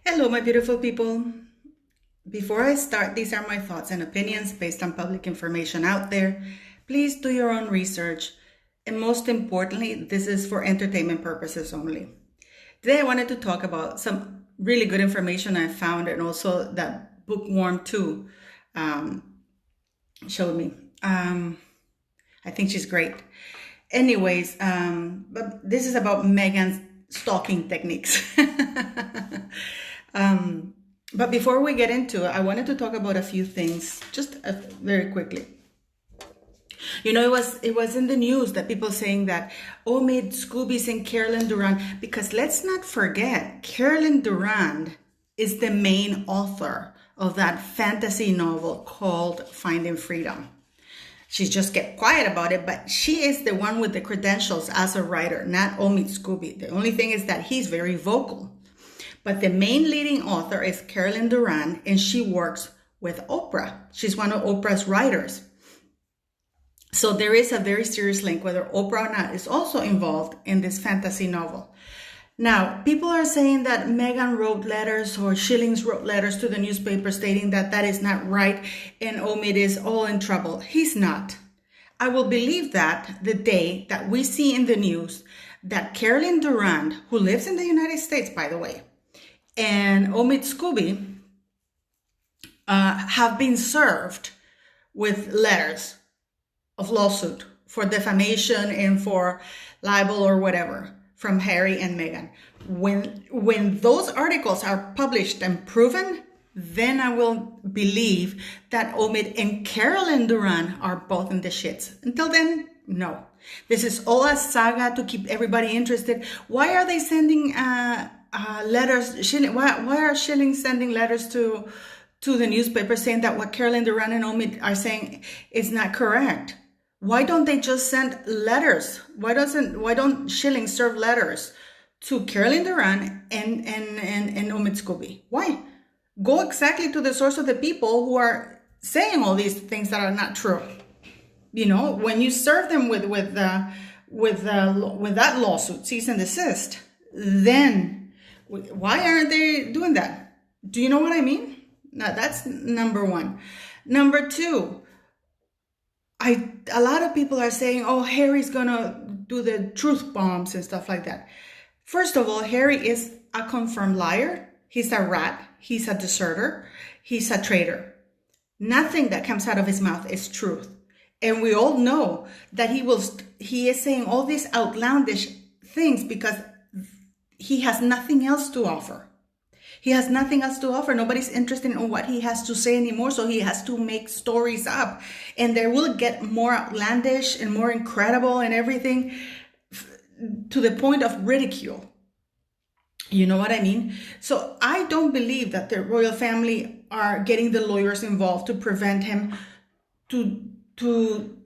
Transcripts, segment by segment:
Hello, my beautiful people. Before I start, these are my thoughts and opinions based on public information out there. Please do your own research. And most importantly, this is for entertainment purposes only. Today, I wanted to talk about some really good information I found and also that Bookworm 2 showed me. I think she's great. Anyways, but this is about Meghan's stalking techniques. But before we get into it, I wanted to talk about a few things just very quickly. You know, it was in the news that people saying that Omid Scooby's and Carolyn Durand, because let's not forget, Carolyn Durand is the main author of that fantasy novel called Finding Freedom. She's just kept quiet about it, but she is the one with the credentials as a writer, not Omid Scooby. The only thing is that he's very vocal. But the main leading author is Carolyn Durand, and she works with Oprah. She's one of Oprah's writers. So there is a very serious link, whether Oprah or not is also involved in this fantasy novel. Now, people are saying that Meghan wrote letters or Schillings wrote letters to the newspaper stating that that is not right and Omid is all in trouble. He's not. I will believe that the day that we see in the news that Carolyn Durand, who lives in the United States, by the way, and Omid Scooby have been served with letters of lawsuit for defamation and for libel or whatever from Harry and Meghan. When those articles are published and proven, then I will believe that Omid and Carolyn Durand are both in the shits. Until then, no. This is all a saga to keep everybody interested. Why are they sending letters? Why are Schillings sending letters to the newspaper saying that what Carolyn Durand and Omid are saying is not correct? Why don't they just send letters? Why don't Schillings serve letters to Carolyn Durand and Omid Scooby? Why? Go exactly to the source of the people who are saying all these things that are not true. You know, when you serve them with that lawsuit, cease and desist, then why aren't they doing that? Do you know what I mean? Now, that's number one. Number two, a lot of people are saying, oh, Harry's gonna do the truth bombs and stuff like that. First of all, Harry is a confirmed liar. He's a rat. He's a deserter. He's a traitor. Nothing that comes out of his mouth is truth. And we all know that he is saying all these outlandish things because he has nothing else to offer. He has nothing else to offer. Nobody's interested in what he has to say anymore. So he has to make stories up. And they will get more outlandish and more incredible and everything to the point of ridicule. You know what I mean? So I don't believe that the royal family are getting the lawyers involved to prevent him to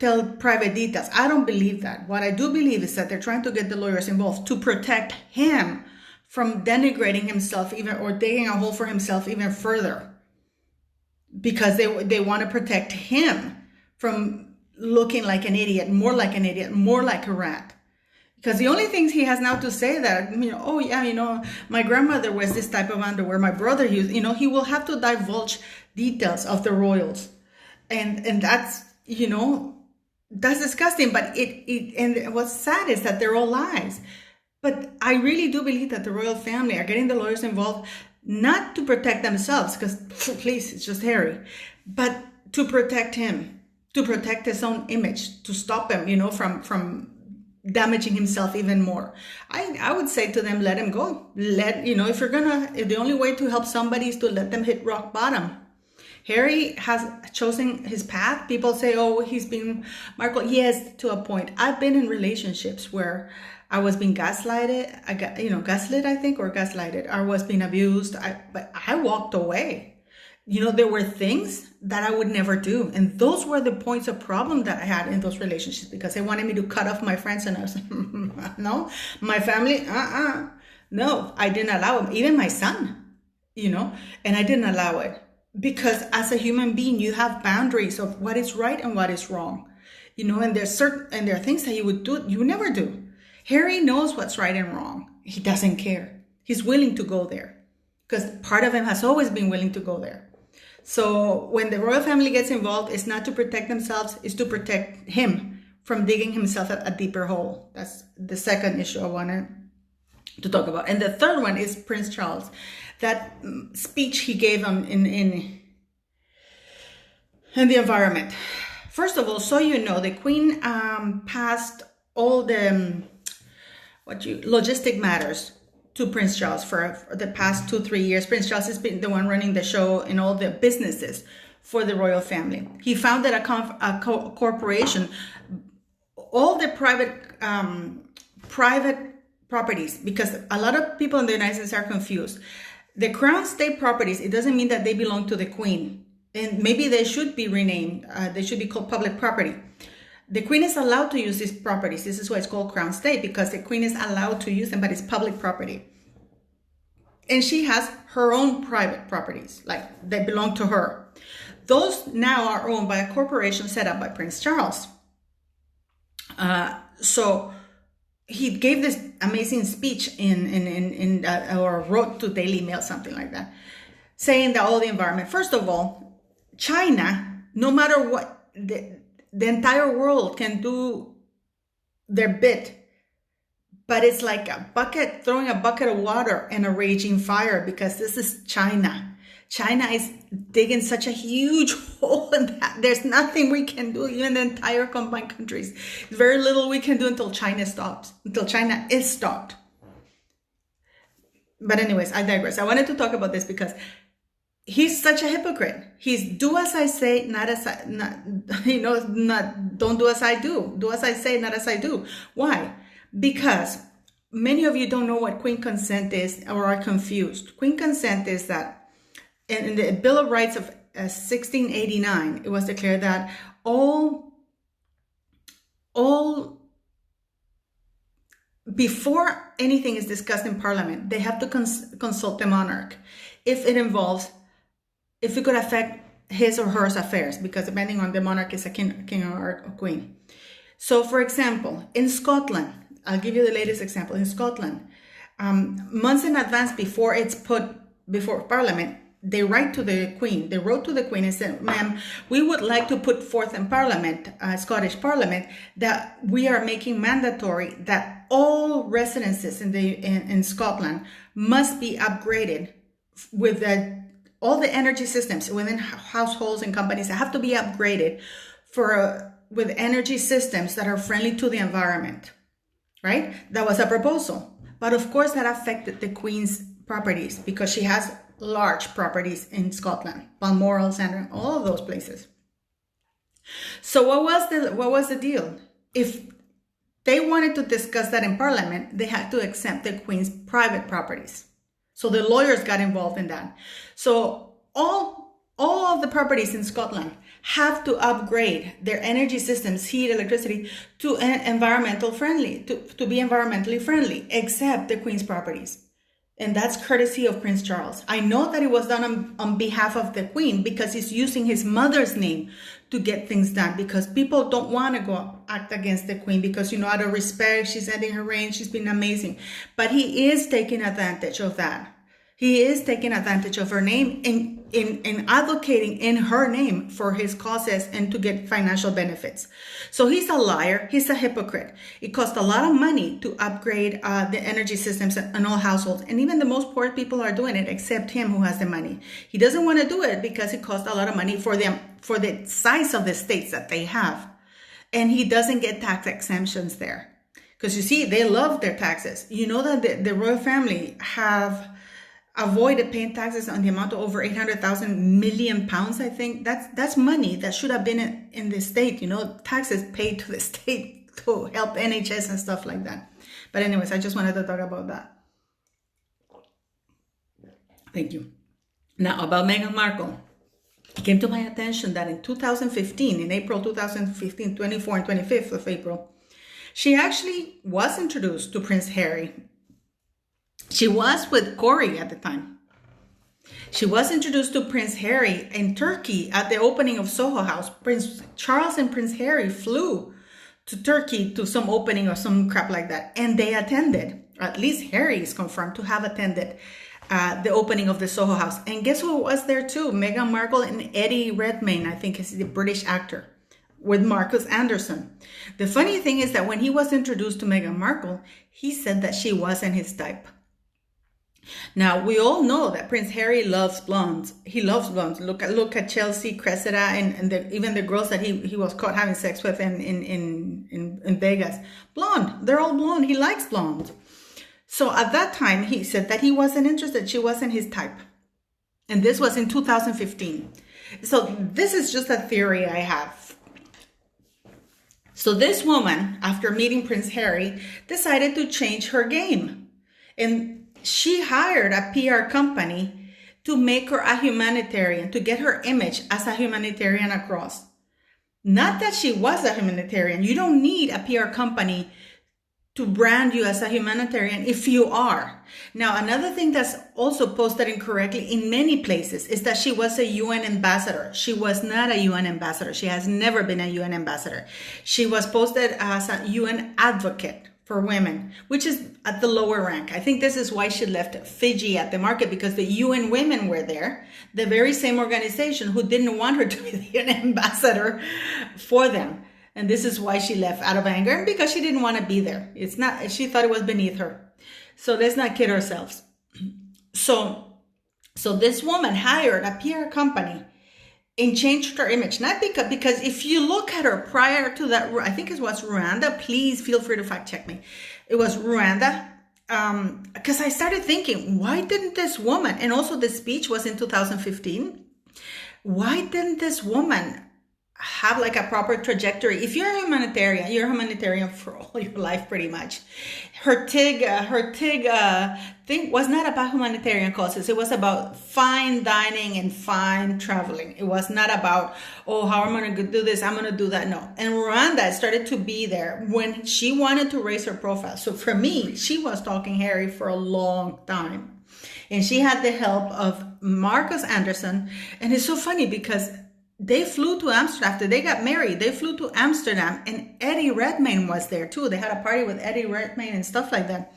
tell private details. I don't believe that. What I do believe is that they're trying to get the lawyers involved to protect him from denigrating himself even or digging a hole for himself even further, because they want to protect him from looking like an idiot, more like a rat. Because the only things he has now to say that, you know, oh yeah, you know, my grandmother wears this type of underwear, my brother used, you know, he will have to divulge details of the royals, and that's, you know, that's disgusting. But and what's sad is that they're all lies. But I really do believe that the royal family are getting the lawyers involved, not to protect themselves, because please, it's just Harry, but to protect him, to protect his own image, to stop him, you know, from damaging himself even more. I would say to them, let him go. You know, if the only way to help somebody is to let them hit rock bottom. Harry has chosen his path. People say, oh, he's been Markle. Yes, to a point. I've been in relationships where I was being gaslighted. Gaslit, I think, or gaslighted. I was being abused. But I walked away. You know, there were things that I would never do. And those were the points of problem that I had in those relationships, because they wanted me to cut off my friends. And I was like, no, my family, no, I didn't allow it. Even my son, you know, and I didn't allow it. Because as a human being, you have boundaries of what is right and what is wrong, you know, and there are things that you would do, you would never do. Harry knows what's right and wrong. He doesn't care. He's willing to go there. because part of him has always been willing to go there. So when the royal family gets involved, it's not to protect themselves, it's to protect him from digging himself a deeper hole. That's the second issue I wanted to talk about. And the third one is Prince Charles. That speech he gave in the environment. First of all, so you know, the Queen passed all the logistic matters to Prince Charles for the past 2-3 years. Prince Charles has been the one running the show and all the businesses for the royal family. He founded a corporation. All the private properties, because a lot of people in the United States are confused. The Crown State properties, it doesn't mean that they belong to the Queen. And maybe they should be renamed. They should be called public property. The Queen is allowed to use these properties. This is why it's called Crown State, because the Queen is allowed to use them, but it's public property. And she has her own private properties, like they belong to her. Those now are owned by a corporation set up by Prince Charles. So he gave this amazing speech or wrote to Daily Mail, something like that, saying that all the environment, first of all, China, no matter what, the entire world can do their bit, but it's like throwing a bucket of water in a raging fire, because this is China. China is digging such a huge hole in that there's nothing we can do, even the entire combined countries. Very little we can do until China is stopped. But anyways, I digress. I wanted to talk about this because he's such a hypocrite. He's do as I say, not as I, don't do as I do. Do as I say, not as I do. Why? Because many of you don't know what queen consent is or are confused. Queen consent is that in the Bill of Rights of 1689, it was declared that all before anything is discussed in Parliament, they have to consult the monarch if it could affect his or her affairs, because depending on the monarch is a king or a queen. So, for example, in Scotland, I'll give you the latest example. In Scotland, months in advance before it's put before Parliament, they write to the Queen. They wrote to the Queen and said, "Ma'am, we would like to put forth in Parliament, Scottish Parliament, that we are making mandatory that all residences in Scotland must be upgraded with all the energy systems within households and companies that have to be upgraded with energy systems that are friendly to the environment." Right? That was a proposal. But of course that affected the Queen's properties, because she has large properties in Scotland, Balmoral, and all of those places. So what was the deal? If they wanted to discuss that in Parliament, they had to accept the Queen's private properties. So the lawyers got involved in that. So all of the properties in Scotland have to upgrade their energy systems, heat, electricity, to be environmentally friendly, except the Queen's properties. And that's courtesy of Prince Charles. I know that it was done on behalf of the Queen, because he's using his mother's name to get things done, because people don't want to go act against the Queen, because, out of respect, she's ending her reign, she's been amazing. But he is taking advantage of that. He is taking advantage of her name in advocating in her name for his causes and to get financial benefits. So he's a liar. He's a hypocrite. It costs a lot of money to upgrade the energy systems in all households. And even the most poor people are doing it, except him, who has the money. He doesn't want to do it because it costs a lot of money for them, for the size of the states that they have. And he doesn't get tax exemptions there. Because you see, they love their taxes. You know that the royal family have avoided paying taxes on the amount of over 800,000 million pounds, I think. That's money that should have been in the state, taxes paid to the state to help NHS and stuff like that. But anyways, I just wanted to talk about that. Thank you. Now, about Meghan Markle. It came to my attention that in 2015, in April 2015, 24 and 25th of April, she actually was introduced to Prince Harry. She was with Corey at the time. She was introduced to Prince Harry in Turkey at the opening of Soho House. Prince Charles and Prince Harry flew to Turkey to some opening or some crap like that. And they attended, or at least Harry is confirmed to have attended the opening of the Soho House. And guess who was there too? Meghan Markle and Eddie Redmayne, I think is the British actor, with Marcus Anderson. The funny thing is that when he was introduced to Meghan Markle, he said that she wasn't his type. Now, we all know that Prince Harry loves blondes. He loves blondes. Look at Chelsea, Cressida, and even the girls that he was caught having sex with in Vegas. Blonde. They're all blonde. He likes blondes. So at that time, he said that he wasn't interested. She wasn't his type. And this was in 2015. So this is just a theory I have. So this woman, after meeting Prince Harry, decided to change her game. And she hired a PR company to make her a humanitarian, to get her image as a humanitarian across. Not that she was a humanitarian. You don't need a PR company to brand you as a humanitarian if you are. Now, another thing that's also posted incorrectly in many places is that she was a UN ambassador. She was not a UN ambassador. She has never been a UN ambassador. She was posted as a UN advocate for women, which is at the lower rank. I think this is why she left Fiji at the market, because the UN women were there, the very same organization who didn't want her to be the UN ambassador for them. And this is why she left, out of anger, and because she didn't want to be there. It's not, she thought it was beneath her. So let's not kid ourselves. So this woman hired a PR company and changed her image. Not because if you look at her prior to that, I think it was Rwanda. Please feel free to fact check me. It was Rwanda. Because I started thinking, why didn't this woman, and also the speech was in 2015. Why didn't this woman have like a proper trajectory? If you're a humanitarian, you're a humanitarian for all your life, pretty much. Her TIG thing was not about humanitarian causes. It was about fine dining and fine traveling. It was not about, oh, how am I going to do this? I'm going to do that. No. And Rwanda started to be there when she wanted to raise her profile. So for me, she was talking Harry for a long time. And she had the help of Marcus Anderson. And it's so funny because they flew to Amsterdam after they got married. They flew to Amsterdam, and Eddie Redmayne was there too. They had a party with Eddie Redmayne and stuff like that.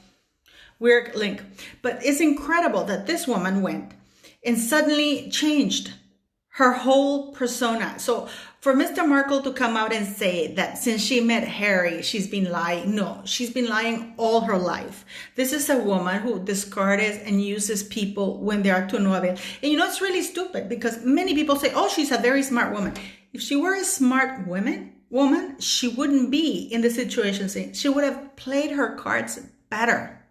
Weird link. But it's incredible that this woman went and suddenly changed her whole persona. So for Mr. Markle to come out and say that since she met Harry, she's been lying. No, she's been lying all her life. This is a woman who discards and uses people when they are to no avail. And you know, it's really stupid because many people say, oh, she's a very smart woman. If she were a smart woman, she wouldn't be in the situation. She would have played her cards better.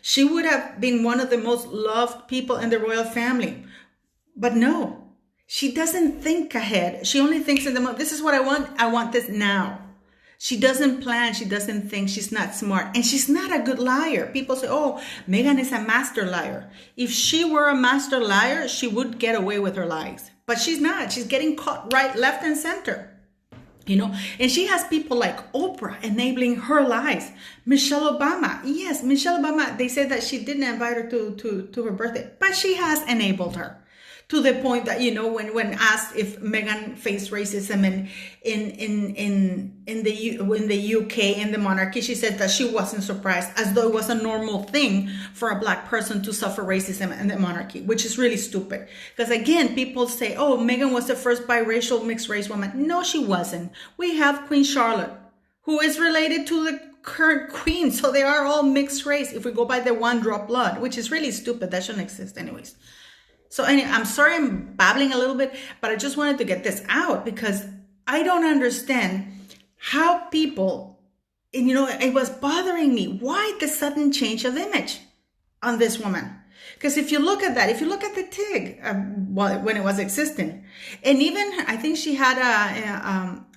She would have been one of the most loved people in the royal family. But no. She doesn't think ahead. She only thinks in the moment, this is what I want. I want this now. She doesn't plan. She doesn't think. She's not smart. And she's not a good liar. People say, oh, Meghan is a master liar. If she were a master liar, she would get away with her lies. But she's not. She's getting caught right, left, and center. You know, and she has people like Oprah enabling her lies. Michelle Obama. Yes, Michelle Obama. They said that she didn't invite her to her birthday, but she has enabled her. To the point that, you know, when asked if Meghan faced racism in the UK, in the monarchy, she said that she wasn't surprised, as though it was a normal thing for a black person to suffer racism in the monarchy, which is really stupid. Because again, people say, oh, Meghan was the first biracial mixed race woman. No, she wasn't. We have Queen Charlotte, who is related to the current queen. So they are all mixed race if we go by the one drop blood, which is really stupid. That shouldn't exist anyways. So anyway, I'm sorry I'm babbling a little bit, but I just wanted to get this out because I don't understand how people, and you know, it was bothering me. Why the sudden change of image on this woman? Because if you look at that, if you look at the TIG, when it was existing, and even I think she had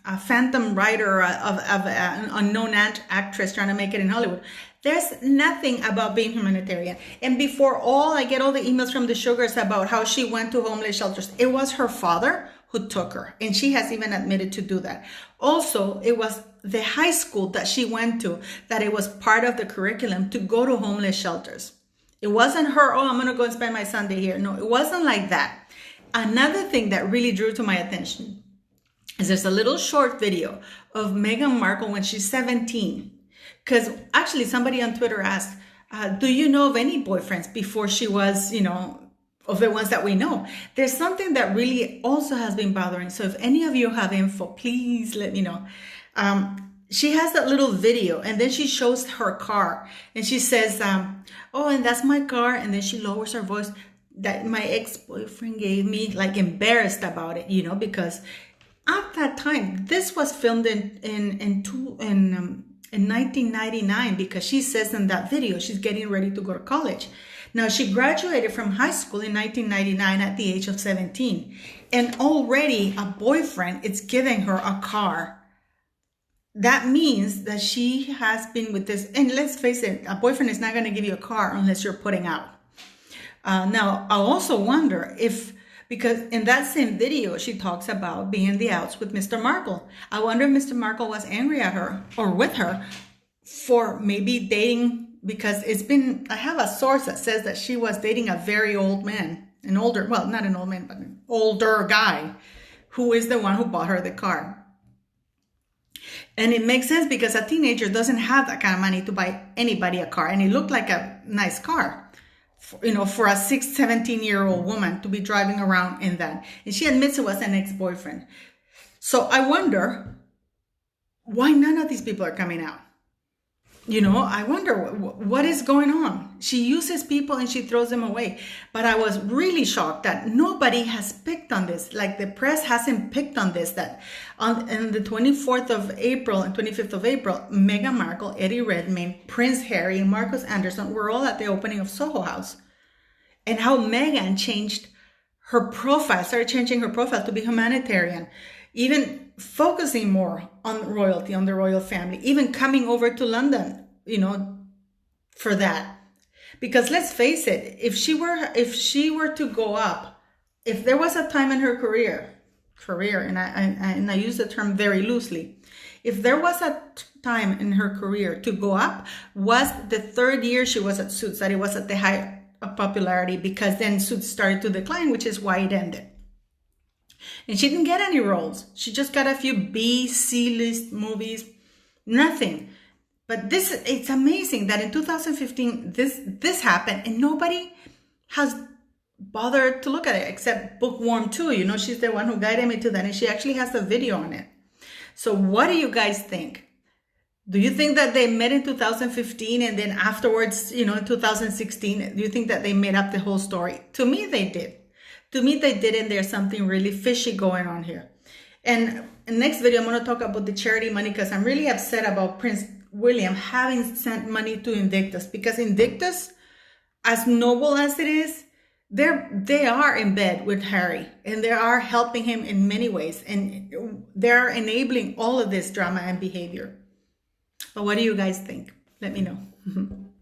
a phantom writer of an unknown actress trying to make it in Hollywood. There's nothing about being humanitarian. And before all, I get all the emails from the Sugars about how she went to homeless shelters. It was her father who took her. And she has even admitted to do that. Also, it was the high school that she went to that it was part of the curriculum to go to homeless shelters. It wasn't her, oh, I'm going to go and spend my Sunday here. No, it wasn't like that. Another thing that really drew to my attention is there's a little short video of Meghan Markle when she's 17. Because actually somebody on Twitter asked, Do you know of any boyfriends before she was, of the ones that we know? There's something that really also has been bothering. So if any of you have info, please let me know. She has that little video, and then she shows her car, and she says, oh, and that's my car. And then she lowers her voice, that my ex-boyfriend gave me, like embarrassed about it, because at that time, this was filmed in 1999, because she says in that video, she's getting ready to go to college. Now, she graduated from high school in 1999 at the age of 17, and already a boyfriend is giving her a car. That means that she has been with this, and let's face it, a boyfriend is not going to give you a car unless you're putting out. Now, I also wonder if, because in that same video, she talks about being in the outs with Mr. Markle. I wonder if Mr. Markle was angry at her or with her for maybe dating, because I have a source that says that she was dating a very old man, not an old man, but an older guy, who is the one who bought her the car. And it makes sense, because a teenager doesn't have that kind of money to buy anybody a car. And it looked like a nice car, for a 17-year-old woman to be driving around in that. And she admits it was an ex-boyfriend. So I wonder why none of these people are coming out. I wonder what is going on. She uses people and she throws them away. But I was really shocked that nobody has picked on this. Like, the press hasn't picked on this. That on the 24th of April and 25th of April, Meghan Markle, Eddie Redmayne, Prince Harry, and Marcus Anderson were all at the opening of Soho House. And how Meghan started changing her profile to be humanitarian, even focusing more on royalty, on the royal family, even coming over to London, for that. Because let's face it, if she were to go up, if there was a time in her career, and I use the term very loosely, if there was a time in her career to go up, was the third year she was at Suits, that it was at the height of popularity, because then Suits started to decline, which is why it ended. And she didn't get any roles. She just got a few B, C-list movies, nothing. But it's amazing that in 2015, this happened, and nobody has bothered to look at it, except Bookworm too. She's the one who guided me to that, and she actually has a video on it. So what do you guys think? Do you think that they met in 2015 and then afterwards, in 2016, do you think that they made up the whole story? To me, they did. To me, they didn't. There's something really fishy going on here. And in the next video, I'm going to talk about the charity money, because I'm really upset about Prince William having sent money to Invictus, because Invictus, as noble as it is, they are in bed with Harry, and they are helping him in many ways, and they're enabling all of this drama and behavior. But what do you guys think? Let me know.